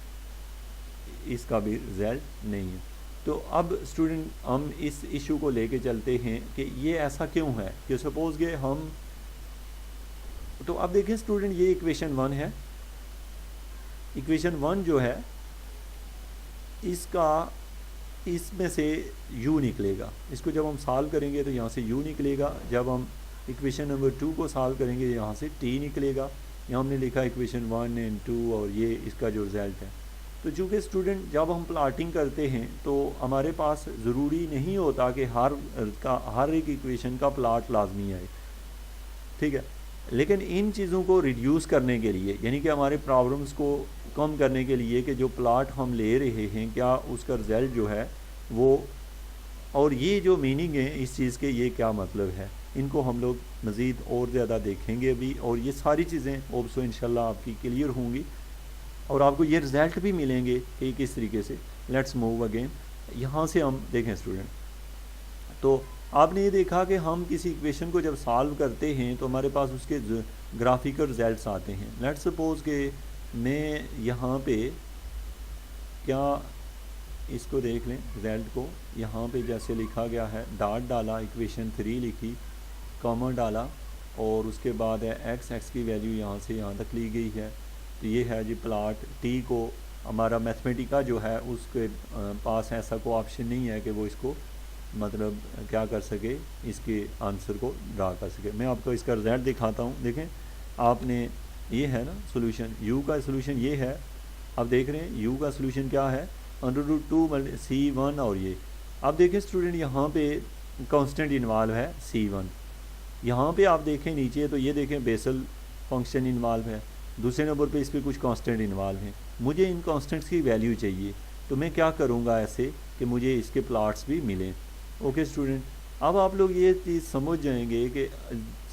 इसका भी रिज़ल्ट नहीं है। तो अब स्टूडेंट हम इस इशू को लेके चलते हैं कि ये ऐसा क्यों है कि सपोज़ के हम, तो अब देखें स्टूडेंट ये इक्वेशन 1 है, इक्वेशन 1 जो है इसका इसमें से u निकलेगा, इसको जब हम सॉल्व करेंगे तो यहाँ से u निकलेगा, जब हम इक्वेशन नंबर 2 को सॉल्व करेंगे यहाँ से t निकलेगा। यहाँ हमने लिखा इक्वेशन 1 एंड 2 और ये इसका जो रिज़ल्ट है। तो चूँकि स्टूडेंट जब हम प्लाटिंग करते हैं तो हमारे पास ज़रूरी नहीं होता कि हर एक इक्वेशन का प्लाट लाजमी आए, ठीक है, लेकिन इन चीज़ों को रिड्यूस करने के लिए यानी कि हमारे प्रॉब्लम्स को कम करने के लिए कि जो प्लाट हम ले रहे हैं क्या उसका रिज़ल्ट जो है वो, और ये जो मीनिंग है इस चीज़ के ये क्या मतलब है, इनको हम लोग मज़ीद और ज़्यादा देखेंगे अभी, और ये सारी चीज़ें ओब्सो इंशाल्लाह आपकी क्लियर होंगी और आपको ये रिज़ल्ट भी मिलेंगे कि किस तरीके से। लेट्स मूव अगेन, यहाँ से हम देखें स्टूडेंट, तो आपने ये देखा कि हम किसी इक्वेशन को जब सॉल्व करते हैं तो हमारे पास उसके ग्राफिकल रिजल्ट्स आते हैं। लेट्स सपोज कि मैं यहाँ पे क्या इसको देख लें रिज़ल्ट को, यहाँ पे जैसे लिखा गया है डॉट डाला, इक्वेशन 3 लिखी, कॉमा डाला और उसके बाद है एक्स की वैल्यू यहाँ से यहाँ तक ली गई है। तो ये है जी प्लाट टी को, हमारा मैथमेटिका जो है उसके पास ऐसा कोई ऑप्शन नहीं है कि वो इसको मतलब क्या कर सके, इसके आंसर को ड्रा कर सके। मैं आपको इसका रिज़ल्ट दिखाता हूँ। देखें आपने ये है ना सोल्यूशन, u का सोल्यूशन ये है, आप देख रहे हैं u का सोल्यूशन क्या है √2 C1 और ये आप देखें स्टूडेंट यहाँ पे कांस्टेंट इन्वॉल्व है C1। यहाँ पे आप देखें नीचे तो ये देखें बेसल फंक्शन इन्वॉल्व है, दूसरे नंबर पे इस पर कुछ कांस्टेंट इन्वॉल्व हैं। मुझे इन कांस्टेंट्स की वैल्यू चाहिए, तो मैं क्या करूँगा ऐसे कि मुझे इसके प्लाट्स भी मिलें। ओके स्टूडेंट, अब आप लोग ये चीज़ समझ जाएंगे कि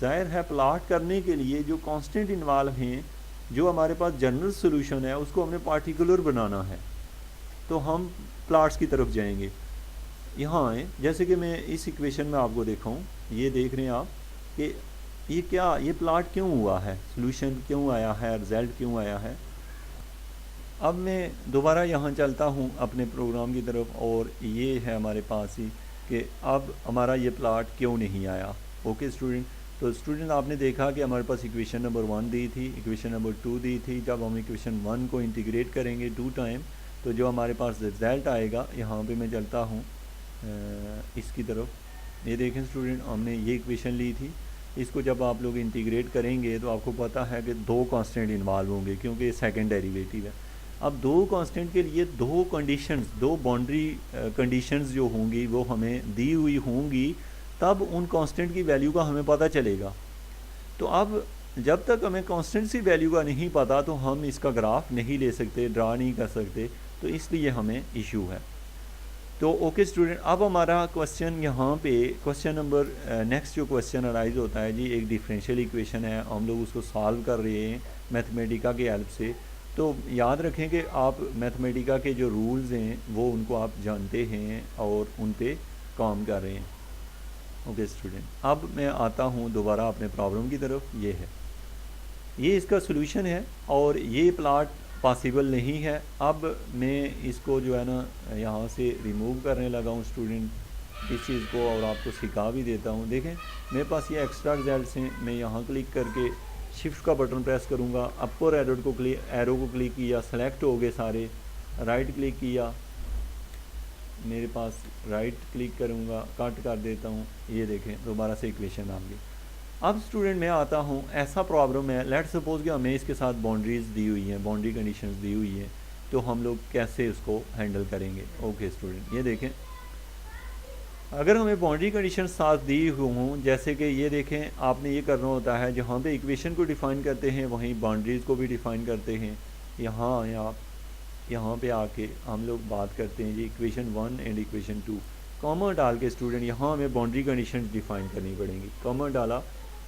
ज़ाहिर है प्लाट करने के लिए जो कांस्टेंट इन्वॉल्व हैं, जो हमारे पास जनरल सोल्यूशन है उसको हमने पार्टिकुलर बनाना है, तो हम प्लाट्स की तरफ जाएंगे। यहाँ आए, जैसे कि मैं इस इक्वेशन में आपको दिखाऊँ, ये देख रहे हैं आप कि ये क्या, ये प्लॉट क्यों हुआ है, सोल्यूशन क्यों आया है, रिज़ल्ट क्यों आया है। अब मैं दोबारा यहाँ चलता हूँ अपने प्रोग्राम की तरफ, और ये है हमारे पास ही कि अब हमारा ये प्लॉट क्यों नहीं आया। ओके स्टूडेंट, तो स्टूडेंट आपने देखा कि हमारे पास इक्वेशन नंबर 1 दी थी, इक्वेशन नंबर 2 दी थी। जब हम इक्वेशन 1 को इंटीग्रेट करेंगे 2 टाइम, तो जो हमारे पास रिज़ल्ट आएगा, यहाँ पे मैं चलता हूँ इसकी तरफ। ये देखें स्टूडेंट, हमने ये इक्वेशन ली थी, इसको जब आप लोग इंटीग्रेट करेंगे तो आपको पता है कि 2 कांस्टेंट इन्वॉल्व होंगे, क्योंकि ये सेकंड डेरिवेटिव है। अब 2 कांस्टेंट के लिए 2 कंडीशंस, 2 बाउंड्री कंडीशंस जो होंगी वो हमें दी हुई होंगी, तब उन कांस्टेंट की वैल्यू का हमें पता चलेगा। तो अब जब तक हमें कांस्टेंट की वैल्यू का नहीं पता, तो हम इसका ग्राफ नहीं ले सकते, ड्रा नहीं कर सकते, तो इसलिए हमें इशू है। तो ओके स्टूडेंट, अब हमारा क्वेश्चन यहाँ पे क्वेश्चन नंबर नेक्स्ट जो क्वेश्चन अराइज होता है जी, एक डिफरेंशियल इक्वेशन है, हम लोग उसको सॉल्व कर रहे हैं मैथमेटिका की हेल्प से। तो याद रखें कि आप मैथमेटिका के जो रूल्स हैं वो उनको आप जानते हैं और उन पे काम कर रहे हैं। ओके स्टूडेंट, अब मैं आता हूँ दोबारा अपने प्रॉब्लम की तरफ। ये है, ये इसका सोल्यूशन है, और ये प्लॉट पॉसिबल नहीं है। अब मैं इसको जो है ना यहाँ से रिमूव करने लगा हूँ स्टूडेंट इस चीज़ को, और आपको सिखा भी देता हूँ। देखें मेरे पास ये एक्स्ट्रा रिजल्ट्स हैं, मैं यहाँ क्लिक करके शिफ्ट का बटन प्रेस करूँगा, अपर एरो को क्लिक किया, सेलेक्ट हो गए सारे, राइट क्लिक किया, मेरे पास राइट क्लिक करूँगा, कट कर देता हूँ, ये देखें दोबारा से इक्वेशन आ गई। अब स्टूडेंट मैं आता हूँ, ऐसा प्रॉब्लम है, लेट सपोज कि हमें इसके साथ बाउंड्रीज दी हुई हैं, बाउंड्री कंडीशंस दी हुई हैं, तो हम लोग कैसे उसको हैंडल करेंगे। ओके स्टूडेंट, ये देखें, अगर हमें बाउंड्री कंडीशन साथ दी हों, जैसे कि ये देखें, आपने ये करना होता है, जहाँ पे इक्वेशन को डिफ़ाइन करते हैं वहीं बाउंड्रीज़ को भी डिफ़ाइन करते हैं। यहाँ पे आके हम लोग बात करते हैं जी इक्वेशन 1 एंड इक्वेशन 2, कॉमा डाल के स्टूडेंट यहाँ हमें बाउंड्री कंडीशन डिफ़ाइन करनी पड़ेंगी। कॉमा डाला,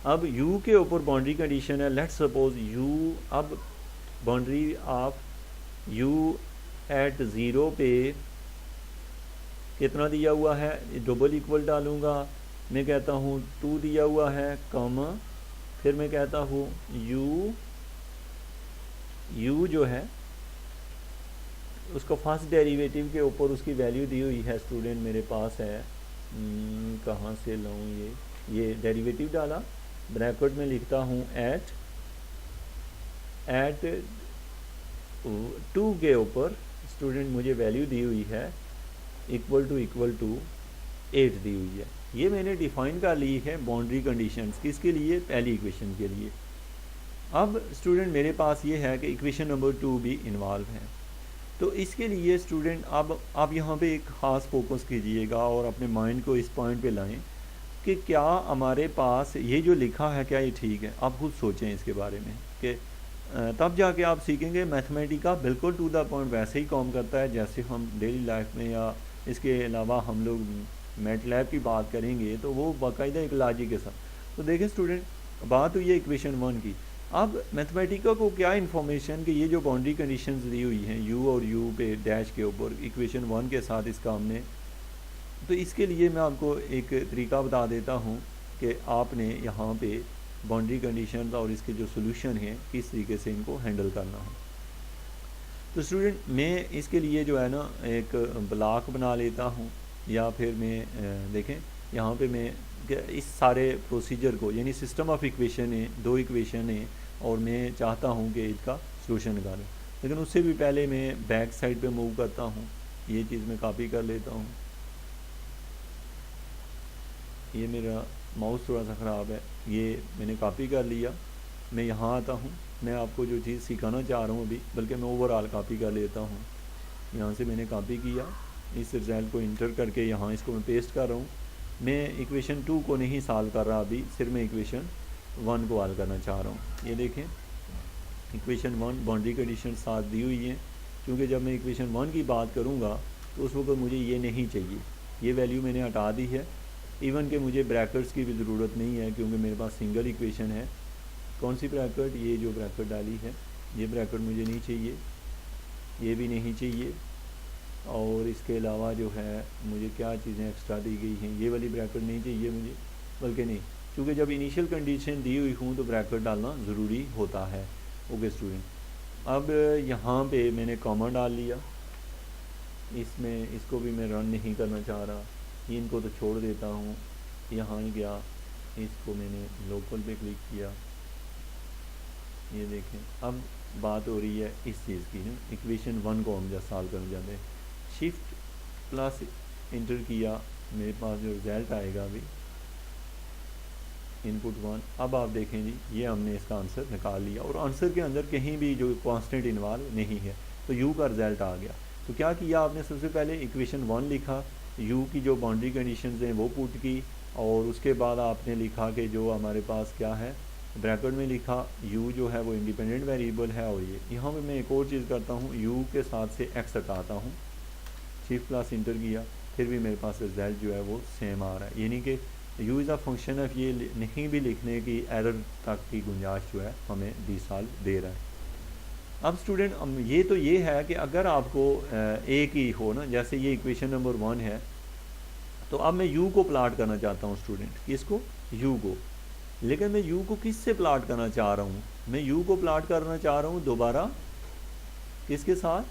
अब u के ऊपर बाउंड्री कंडीशन है, लेट्स सपोज u, अब बाउंड्री ऑफ u एट 0 पे कितना दिया हुआ है, डबल इक्वल डालूँगा, मैं कहता हूँ 2 दिया हुआ है, कॉमा, फिर मैं कहता हूँ u जो है उसका फर्स्ट डेरिवेटिव के ऊपर उसकी वैल्यू दी हुई है स्टूडेंट, मेरे पास है, कहाँ से लाऊँ, ये डेरिवेटिव डाला, ब्रैकेट में लिखता हूँ एट 2 के ऊपर स्टूडेंट मुझे वैल्यू दी हुई है इक्वल टू 8 दी हुई है। ये मैंने डिफ़ाइन कर ली है बाउंड्री कंडीशंस, किसके लिए, पहली इक्वेशन के लिए। अब स्टूडेंट मेरे पास ये है कि इक्वेशन नंबर 2 भी इन्वॉल्व है, तो इसके लिए स्टूडेंट अब आप यहाँ पे एक ख़ास फोकस कीजिएगा और अपने माइंड को इस पॉइंट पे लाएं कि क्या हमारे पास ये जो लिखा है क्या ये ठीक है। आप खुद सोचें इसके बारे में कि तब जाके आप सीखेंगे मैथमेटिका बिल्कुल टू द पॉइंट वैसे ही काम करता है जैसे हम डेली लाइफ में, या इसके अलावा हम लोग मैटलैब की बात करेंगे तो वो बाकायदा एक लॉजिक के साथ। तो देखें स्टूडेंट, बात हुई है इक्वेशन 1 की। अब मैथमेटिका को क्या इन्फॉर्मेशन कि ये जो बाउंड्री कंडीशंस दी हुई हैं u और u पे डैश के ऊपर इक्वेशन 1 के साथ इसका हमने, तो इसके लिए मैं आपको एक तरीका बता देता हूँ कि आपने यहाँ पे बाउंड्री कंडीशंस और इसके जो सोल्यूशन हैं किस तरीके से इनको हैंडल करना है। तो स्टूडेंट मैं इसके लिए जो है ना एक ब्लॉक बना लेता हूँ, या फिर मैं देखें यहाँ पे मैं इस सारे प्रोसीजर को, यानी सिस्टम ऑफ इक्वेशन है, 2 इक्वेशन है और मैं चाहता हूँ कि इसका सोल्यूशन निकालें, लेकिन उससे भी पहले मैं बैक साइड पे मूव करता हूँ। ये चीज़ मैं कॉपी कर लेता हूँ, ये मेरा माउस थोड़ा सा ख़राब है, ये मैंने कॉपी कर लिया। मैं यहाँ आता हूँ, मैं आपको जो चीज़ सिखाना चाह रहा हूँ अभी, बल्कि मैं ओवरऑल कॉपी कर लेता हूँ। यहाँ से मैंने कॉपी किया, इस रिजल्ट को इंटर करके यहाँ इसको मैं पेस्ट कर रहा हूँ। मैं इक्वेशन 2 को नहीं सॉल्व कर रहा अभी, सिर्फ मैं इक्वेशन 1 को हल करना चाह रहा हूँ। ये देखें इक्वेशन 1 बाउंड्री कंडीशन साथ दी हुई है, क्योंकि जब मैं इक्वेशन 1 की बात करूँगा तो उस वक्त मुझे ये नहीं चाहिए, ये वैल्यू मैंने हटा दी है। इवन कि मुझे ब्रैकेट्स की भी ज़रूरत नहीं है, क्योंकि मेरे पास सिंगल इक्वेशन है। कौन सी ब्रैकेट, ये जो ब्रैकेट डाली है ये ब्रैकेट मुझे नहीं चाहिए, ये भी नहीं चाहिए, और इसके अलावा जो है मुझे क्या चीज़ें एक्स्ट्रा दी गई हैं, ये वाली ब्रैकेट नहीं चाहिए मुझे, बल्कि नहीं, क्योंकि जब इनिशियल कंडीशन दी हुई हूँ तो ब्रैकेट डालना ज़रूरी होता है। ओके स्टूडेंट, अब यहाँ पे मैंने कॉमा डाल लिया, इसमें इसको भी मैं रन नहीं करना चाह रहा, इनको तो छोड़ देता हूँ। यहाँ गया, इसको मैंने लोकल पे क्लिक किया, ये देखें अब बात हो रही है इस चीज़ की ना, इक्वेशन 1 को हम जब सॉल्व करने जाते हैं, शिफ्ट प्लस इंटर किया, मेरे पास जो रिज़ल्ट आएगा अभी इनपुट 1। अब आप देखें जी, ये हमने इसका आंसर निकाल लिया और आंसर के अंदर कहीं भी जो कांस्टेंट इन्वॉल्व नहीं है, तो यू का रिज़ल्ट आ गया। तो क्या किया आपने, सबसे पहले इक्वेशन 1 लिखा, यू की जो बाउंड्री कंडीशंस हैं वो पुट की, और उसके बाद आपने लिखा कि जो हमारे पास क्या है, ब्रैकेट में लिखा u जो है वो इंडिपेंडेंट वेरिएबल है, और ये यहाँ पे मैं एक और चीज़ करता हूँ, u के साथ से x हटाता हूँ, शिफ्ट प्लस इंटर किया, फिर भी मेरे पास रिजल्ट जो है वो सेम आ रहा है, यानी कि u is a function of, ये नहीं भी लिखने की एरर तक की गुंजाइश जो है हमें 20 साल दे रहा है। अब स्टूडेंट ये तो ये है कि अगर आपको एक ही हो ना, जैसे ये इक्वेशन नंबर 1 है, तो अब मैं u को प्लाट करना चाहता हूँ स्टूडेंट, किसको, u को, लेकिन मैं u को किस से प्लाट करना चाह रहा हूँ, मैं u को प्लाट करना चाह रहा हूँ दोबारा किसके साथ,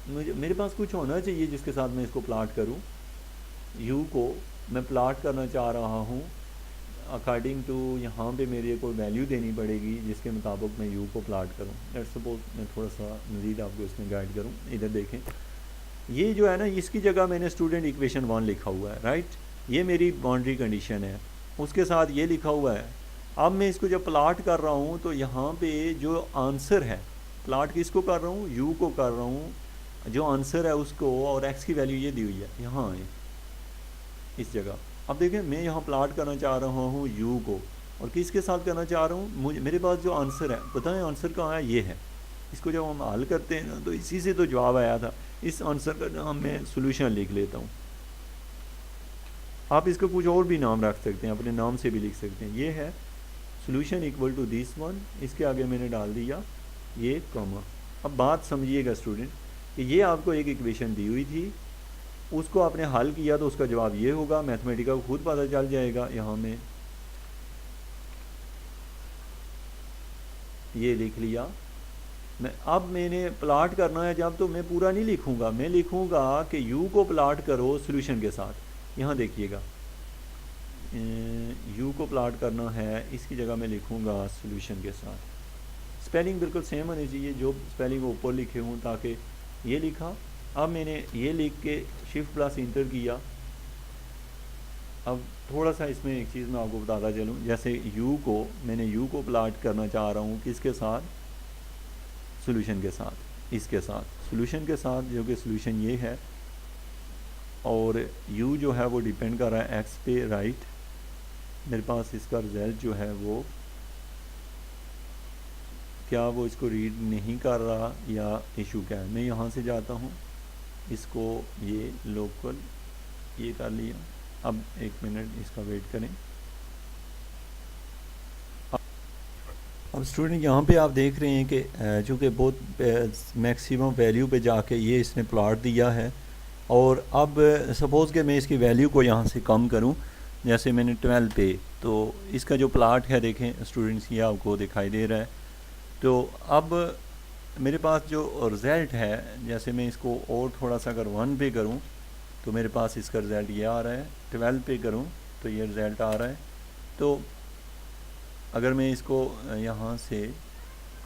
मुझे मेरे पास कुछ होना चाहिए जिसके साथ मैं इसको प्लाट करूँ। u को मैं प्लाट करना चाह रहा हूँ अकॉर्डिंग टू, यहाँ पे मेरे को वैल्यू देनी पड़ेगी जिसके मुताबिक मैं u को प्लाट करूँ। लेट्स सपोज मैं थोड़ा सा मज़ीद आपको इसमें गाइड करूँ, इधर देखें, ये जो है ना, इसकी जगह मैंने स्टूडेंट इक्वेशन 1 लिखा हुआ है, राइट, ये मेरी बाउंड्री कंडीशन है, उसके साथ ये लिखा हुआ है। अब मैं इसको जब प्लाट कर रहा हूँ तो यहाँ पे जो आंसर है, प्लाट किसको कर रहा हूँ, u को कर रहा हूँ, जो आंसर है उसको, और x की वैल्यू ये दी हुई है यहाँ है इस जगह। अब देखें, मैं यहाँ प्लाट करना चाह रहा हूँ u को, और किसके साथ करना चाह रहा हूँ, मेरे पास जो आंसर है, पता है आंसर कहाँ है, ये है। इसको जब हम हल करते हैं ना, तो इसी से तो जवाब आया था, इस आंसर का नाम मैं सोल्यूशन लिख लेता हूँ। आप इसका कुछ और भी नाम रख सकते हैं, अपने नाम से भी लिख सकते हैं। ये है solution equal to this one, इसके आगे मैंने डाल दिया ये कॉमा। अब बात समझिएगा स्टूडेंट कि ये आपको एक इक्वेशन दी हुई थी, उसको आपने हल किया तो उसका जवाब ये होगा, मैथमेटिका को खुद पता चल जाएगा। यहाँ में ये लिख लिया, अब मैंने प्लाट करना है जब, तो मैं पूरा नहीं लिखूंगा, मैं लिखूंगा कि u को प्लाट करो सोल्यूशन के साथ। यहाँ देखिएगा, u को प्लाट करना है, इसकी जगह मैं लिखूंगा सोल्यूशन के साथ। स्पेलिंग बिल्कुल सेम होनी चाहिए, जो स्पेलिंग ऊपर लिखे हों, ताकि ये लिखा। अब मैंने ये लिख के शिफ्ट प्लस इंटर किया। अब थोड़ा सा इसमें एक चीज़ मैं आपको बताता चलूँ, जैसे मैंने u को प्लाट करना चाह रहा हूँ किसके साथ, सोल्यूशन के साथ, इसके साथ सोल्यूशन के साथ, जो कि सोल्यूशन ये है, और u जो है वो डिपेंड कर रहा है x पे, राइट। मेरे पास इसका रिज़ल्ट जो है वो क्या वो इसको रीड नहीं कर रहा या इशू क्या है। मैं यहाँ से जाता हूँ, इसको ये लोकल ये कर लिया। अब 1 मिनट इसका वेट करें। अब स्टूडेंट यहाँ पे आप देख रहे हैं कि चूँकि बहुत मैक्सिमम वैल्यू पे जाके ये इसने प्लॉट दिया है, और अब सपोज़ कि मैं इसकी वैल्यू को यहाँ से कम करूँ, जैसे मैंने 12 पे, तो इसका जो प्लॉट है देखें स्टूडेंट्स, ये आपको दिखाई दे रहा है। तो अब मेरे पास जो रिज़ल्ट है, जैसे मैं इसको और थोड़ा सा अगर 1 पे करूँ तो मेरे पास इसका रिज़ल्ट ये आ रहा है, 12 पे करूँ तो ये रिज़ल्ट आ रहा है। तो अगर मैं इसको यहाँ से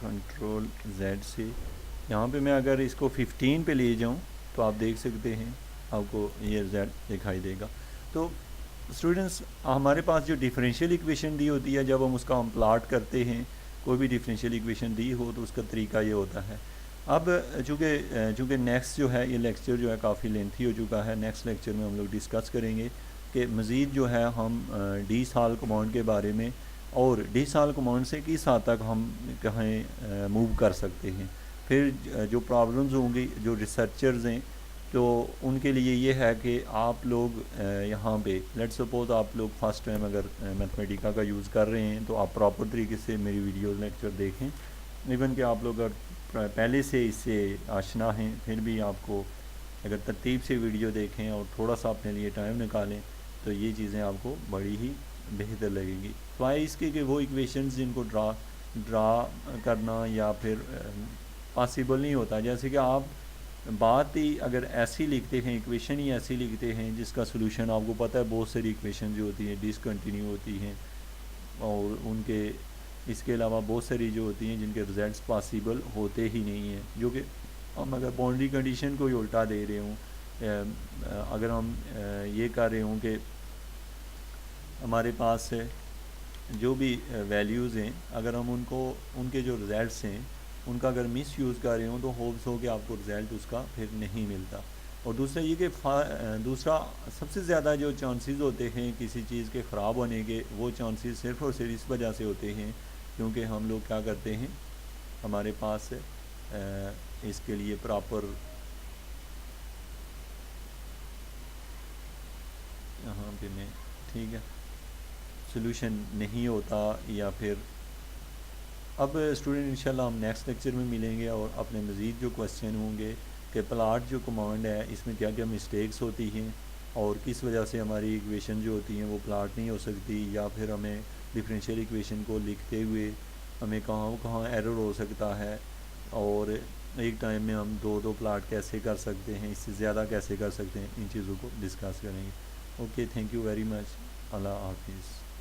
कंट्रोल Z से यहाँ पे मैं अगर इसको 15 पे ले जाऊँ तो आप देख सकते हैं आपको ये रिज़ल्ट दिखाई देगा। तो स्टूडेंट्स, हमारे पास जो डिफरेंशियल इक्वेशन दी होती है, जब हम उसका हम प्लॉट करते हैं, कोई भी डिफरेंशियल इक्वेशन दी हो तो उसका तरीका ये होता है। अब चूँकि नेक्स्ट जो है, ये लेक्चर जो है काफ़ी लेंथी हो चुका है, नेक्स्ट लेक्चर में हम लोग डिस्कस करेंगे कि मज़ीद जो है हम डी साल कमांड के बारे में, और डी साल कमांड से किस हद तक हम कहीं मूव कर सकते हैं। फिर जो प्रॉब्लम्स होंगी, जो रिसर्चर्स हैं, तो उनके लिए ये है कि आप लोग यहाँ पे लेट्स सपोज़ आप लोग फर्स्ट टाइम अगर मैथमेटिका का यूज़ कर रहे हैं, तो आप प्रॉपर तरीके से मेरी वीडियो लेक्चर देखें। इवन कि आप लोग अगर पहले से इससे आशना हैं, फिर भी आपको अगर तरतीब से वीडियो देखें और थोड़ा सा अपने लिए टाइम निकालें, तो ये चीज़ें आपको बड़ी ही बेहतर लगेंगी, सिवाय इसके कि वो इक्वेशंस जिनको ड्रा करना या फिर पॉसिबल नहीं होता। जैसे कि आप बात ही अगर ऐसी लिखते हैं, इक्वेशन ही ऐसी लिखते हैं जिसका सोल्यूशन आपको पता है, बहुत सारी इक्वेशन जो होती हैं डिसकंटिन्यू होती हैं, और उनके इसके अलावा बहुत सारी जो होती हैं जिनके रिजल्ट्स पॉसिबल होते ही नहीं हैं। जो कि हम अगर बाउंड्री कंडीशन को ही उल्टा दे रहे हों, अगर हम ये कर रहे हों कि हमारे पास जो भी वैल्यूज़ हैं, अगर हम उनको उनके जो रिज़ल्ट्स हैं उनका अगर मिस यूज़ कर रहे हों तो होप्स हो कि आपको रिज़ल्ट उसका फिर नहीं मिलता। और दूसरा ये कि दूसरा सबसे ज़्यादा जो चांसेस होते हैं किसी चीज़ के ख़राब होने के, वो चांसेस सिर्फ़ और सिर्फ इस वजह से होते हैं क्योंकि हम लोग क्या करते हैं, हमारे पास इसके लिए प्रॉपर यहाँ पे मैं ठीक है सोल्यूशन नहीं होता। या फिर अब स्टूडेंट इंशाल्लाह हम नेक्स्ट लेक्चर में मिलेंगे और अपने मज़ीद जो क्वेश्चन होंगे कि प्लाट जो कमांड है इसमें क्या क्या मिस्टेक्स होती हैं और किस वजह से हमारी इक्वेशन जो होती हैं वो प्लाट नहीं हो सकती, या फिर हमें डिफरेंशियल इक्वेशन को लिखते हुए हमें कहाँ कहाँ एरर हो सकता है, और एक टाइम में हम दो दो प्लाट कैसे कर सकते हैं, इससे ज़्यादा कैसे कर सकते हैं, इन चीज़ों को डिस्कस करेंगे। Okay, thank you very much. अल्लाह हाफिज़।